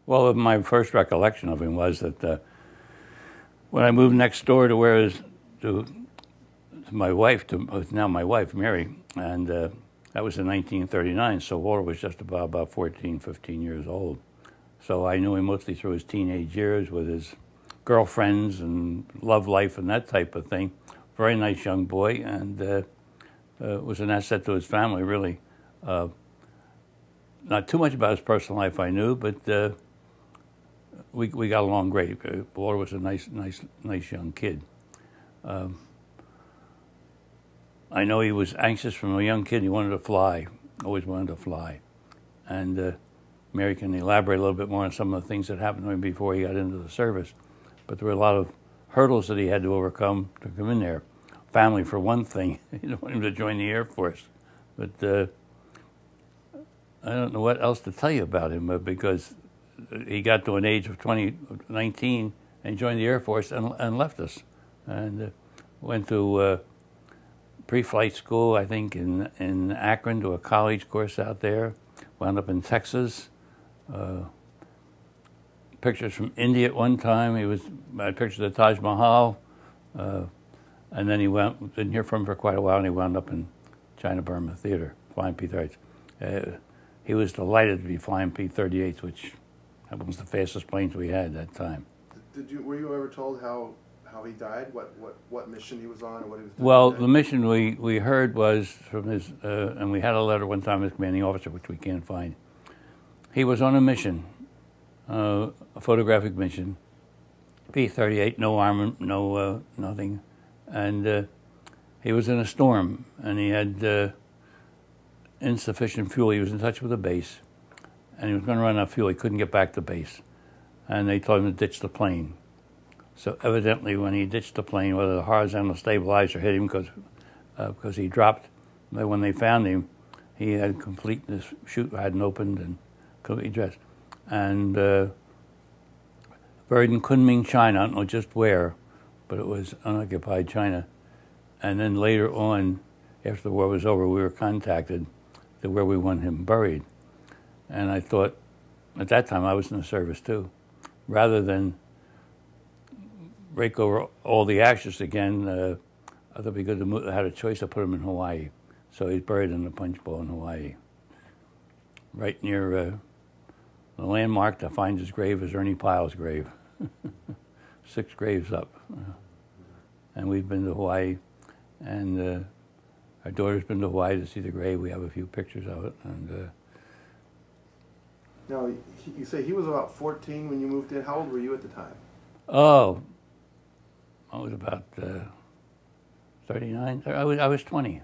Well, my first recollection of him was that when I moved next door to where his, to my wife, now my wife, Mary, and that was in 1939, so Walter was just about 14, 15 years old. So I knew him mostly through his teenage years with his girlfriends and love life and that type of thing. Very nice young boy, and was an asset to his family, really. Not too much about his personal life I knew, but we got along great. Walter was a nice young kid. I know he was anxious from a young kid. He wanted to fly, always wanted to fly. And Mary can elaborate a little bit more on some of the things that happened to him before he got into the service. But there were a lot of hurdles that he had to overcome to come in there. Family, for one thing. He didn't want him to join the Air Force. But I don't know what else to tell you about him, because he got to an age of 19 and joined the Air Force and left us. And went to pre-flight school, I think, in Akron, to a college course out there. Wound up in Texas. Pictures from India at one time. I had pictures of the Taj Mahal. And then didn't hear from him for quite a while, and he wound up in China-Burma Theater, flying P-38s. He was delighted to be flying P-38s, which was the fastest planes we had at that time. Were you ever told how he died? What mission he was on, or what he was doing? Well, the mission we heard was from his, and we had a letter one time, his commanding officer, which we can't find. He was on a mission, a photographic mission, P-38, no armament, no nothing, and he was in a storm, and he had insufficient fuel. He was in touch with the base, and he was going to run out of fuel. He couldn't get back to base, and they told him to ditch the plane. So evidently, when he ditched the plane, whether the horizontal stabilizer hit him because he dropped, but when they found him, he had the chute hadn't opened and completely dressed, and buried in Kunming, China. I don't know just where, but it was unoccupied China. And then later on, after the war was over, we were contacted to where we want him buried. And I thought, at that time, I was in the service too. Rather than rake over all the ashes again, I thought it'd be good to I had a choice to put him in Hawaii. So he's buried in the Punch Bowl in Hawaii. Right near the landmark to find his grave is Ernie Pyle's grave. 6 graves up. And we've been to Hawaii, and our daughter's been to Hawaii to see the grave. We have a few pictures of it. And now, you say he was about 14 when you moved in. How old were you at the time? Oh, I was about 39. I was 20. You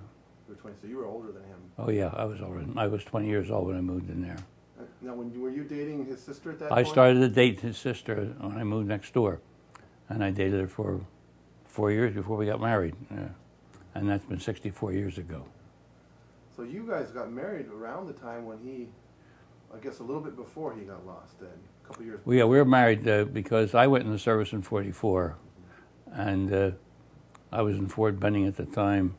were 20, so you were older than him. Oh yeah, I was older. I was 20 years old when I moved in there. Now, were you dating his sister at that point? I started to date his sister when I moved next door, and I dated her for 4 years before we got married. Yeah. And that's been 64 years ago. So you guys got married around the time when he, I guess a little bit before he got lost then, a couple years before. Yeah, we were married because I went in the service in 44, and I was in Fort Benning at the time.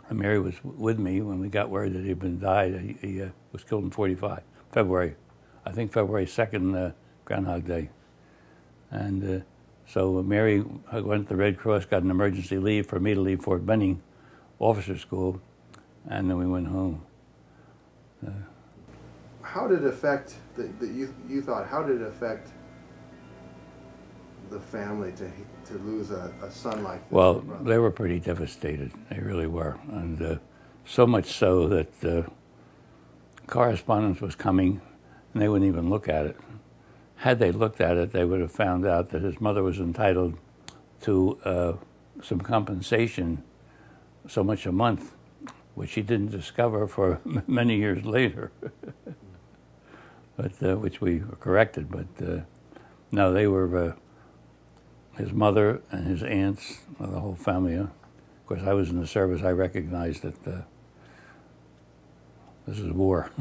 And Mary was with me when we got word that he had been died. He was killed in 45, February. I think February 2nd, Groundhog Day. And so Mary went to the Red Cross, got an emergency leave for me to leave Fort Benning Officer School, and then we went home. How did it affect, you thought, how did it affect the family to lose a son like this? Well, they were pretty devastated. They really were. And so much so that correspondence was coming, and they wouldn't even look at it. Had they looked at it, they would have found out that his mother was entitled to some compensation, so much a month, which he didn't discover for many years later, but which we corrected. But no, they were his mother and his aunts, the whole family. Of course, I was in the service. I recognized that this is war.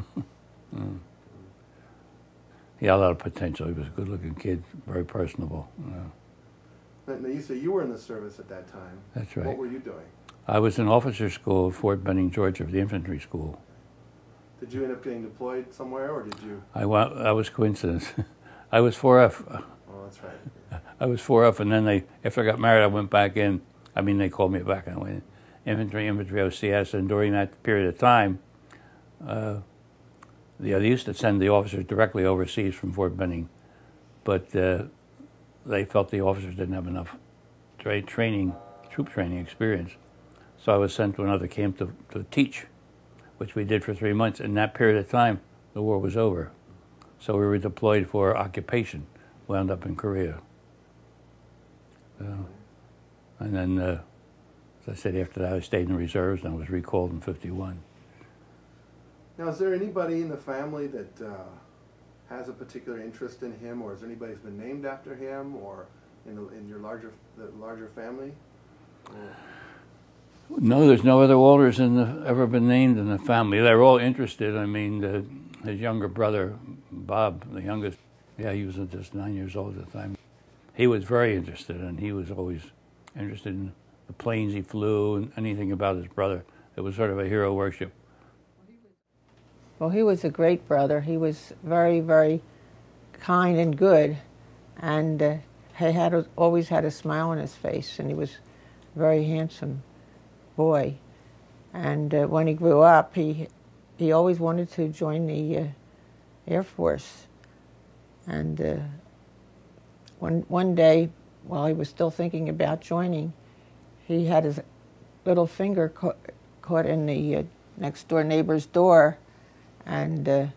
He had a lot of potential. He was a good-looking kid, very personable. Now, you say you were in the service at that time. That's right. What were you doing? I was in officer school at Fort Benning, Georgia, the infantry school. Did you end up getting deployed somewhere, or did you? I was coincidence. I was 4F. Oh, that's right. I was 4F, and then after I got married, I went back in. I mean, they called me back, and I went infantry OCS, and during that period of time, they used to send the officers directly overseas from Fort Benning, but they felt the officers didn't have enough troop training experience. So I was sent to another camp to teach, which we did for 3 months. In that period of time, the war was over. So we were deployed for occupation, wound up in Korea. And then, as I said, after that, I stayed in the reserves, and I was recalled in '51. Now, is there anybody in the family that has a particular interest in him, or is there anybody who's been named after him, or in your larger family? No, there's no other Walters ever been named in the family. They're all interested. I mean, his younger brother, Bob, the youngest, yeah, he was just 9 years old at the time. He was very interested, and he was always interested in the planes he flew and anything about his brother. It was sort of a hero worship. Well, he was a great brother. He was very, very kind and good, and he always had a smile on his face, and he was a very handsome boy. And when he grew up, he always wanted to join the Air Force. And one day, while he was still thinking about joining, he had his little finger caught in the next door neighbor's door, and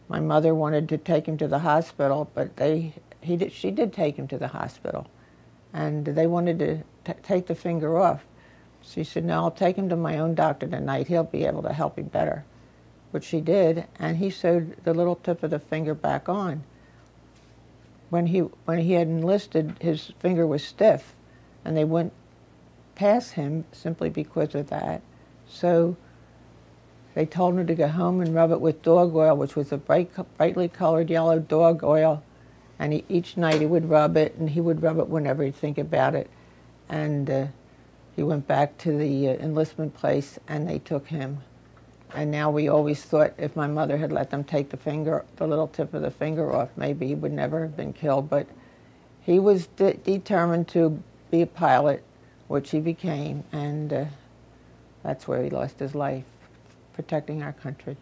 my mother wanted to take him to the hospital, but she did take him to the hospital, and they wanted to take the finger off. She said, "No, I'll take him to my own doctor tonight. He'll be able to help me better," which she did, and he sewed the little tip of the finger back on. When he had enlisted, his finger was stiff, and they wouldn't pass him simply because of that. So they told him to go home and rub it with dog oil, which was a brightly colored yellow dog oil, and each night he would rub it, and he would rub it whenever he'd think about it. And he went back to the enlistment place, and they took him. And now we always thought if my mother had let them take the little tip of the finger off, maybe he would never have been killed. But he was determined to be a pilot, which he became, and that's where he lost his life, protecting our country.